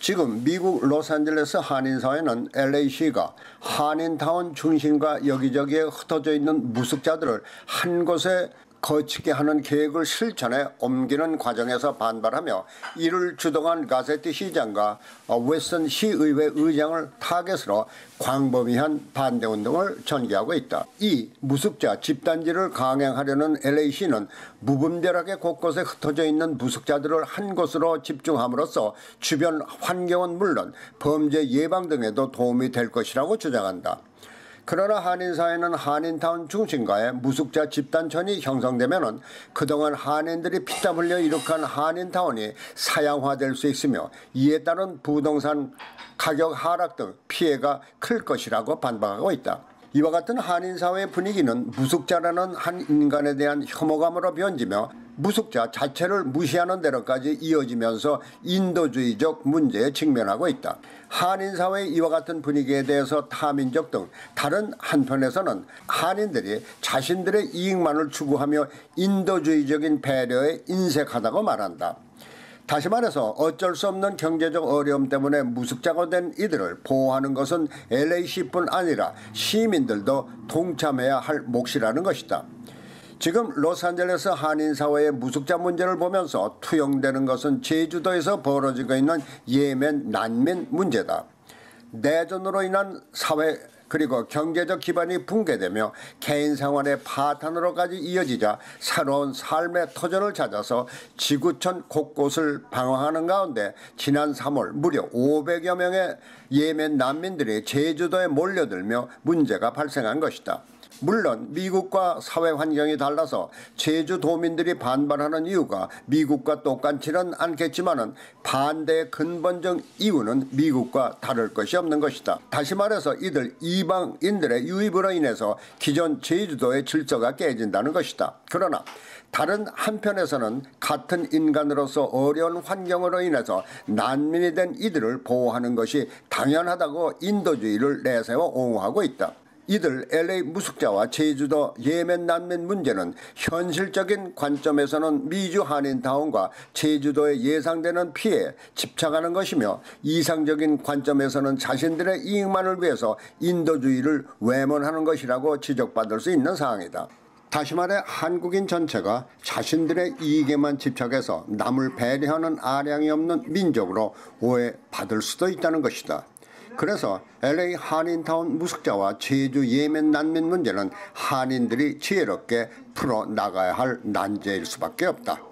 지금 미국 로스앤젤레스 한인사회는 LA시가 한인타운 중심과 여기저기에 흩어져 있는 무숙자들을 한 곳에 거치게 하는 계획을 실천에 옮기는 과정에서 반발하며 이를 주동한 가세티 시장과 웨스턴 시의회 의장을 타겟으로 광범위한 반대운동을 전개하고 있다. 이 무숙자 집단지를 강행하려는 LA시는 무분별하게 곳곳에 흩어져 있는 무숙자들을 한 곳으로 집중함으로써 주변 환경은 물론 범죄 예방 등에도 도움이 될 것이라고 주장한다. 그러나 한인사회는 한인타운 중심가에 무숙자 집단촌이 형성되면 그동안 한인들이 피땀 흘려 이룩한 한인타운이 사양화될 수 있으며 이에 따른 부동산 가격 하락 등 피해가 클 것이라고 반박하고 있다. 이와 같은 한인사회의 분위기는 무숙자라는 한 인간에 대한 혐오감으로 변지며 무숙자 자체를 무시하는 데로까지 이어지면서 인도주의적 문제에 직면하고 있다. 한인사회의 이와 같은 분위기에 대해서 타민족 등 다른 한편에서는 한인들이 자신들의 이익만을 추구하며 인도주의적인 배려에 인색하다고 말한다. 다시 말해서 어쩔 수 없는 경제적 어려움 때문에 무숙자가 된 이들을 보호하는 것은 LA시뿐 아니라 시민들도 동참해야 할 몫이라는 것이다. 지금 로스앤젤레스 한인사회의 무숙자 문제를 보면서 투영되는 것은 제주도에서 벌어지고 있는 예멘 난민 문제다. 내전으로 인한 사회 그리고 경제적 기반이 붕괴되며 개인 생활의 파탄으로까지 이어지자 새로운 삶의 터전을 찾아서 지구촌 곳곳을 방황하는 가운데 지난 3월 무려 500여 명의 예멘 난민들이 제주도에 몰려들며 문제가 발생한 것이다. 물론 미국과 사회 환경이 달라서 제주도민들이 반발하는 이유가 미국과 똑같지는 않겠지만 반대의 근본적 이유는 미국과 다를 것이 없는 것이다. 다시 말해서 이들 이방인들의 유입으로 인해서 기존 제주도의 질서가 깨진다는 것이다. 그러나 다른 한편에서는 같은 인간으로서 어려운 환경으로 인해서 난민이 된 이들을 보호하는 것이 당연하다고 인도주의를 내세워 옹호하고 있다. 이들 LA 무숙자와 제주도 예멘 난민 문제는 현실적인 관점에서는 미주 한인타운과 제주도에 예상되는 피해에 집착하는 것이며 이상적인 관점에서는 자신들의 이익만을 위해서 인도주의를 외면하는 것이라고 지적받을 수 있는 사항이다. 다시 말해 한국인 전체가 자신들의 이익에만 집착해서 남을 배려하는 아량이 없는 민족으로 오해받을 수도 있다는 것이다. 그래서 LA 한인타운 무숙자와 제주 예멘 난민 문제는 한인들이 지혜롭게 풀어나가야 할 난제일 수밖에 없다.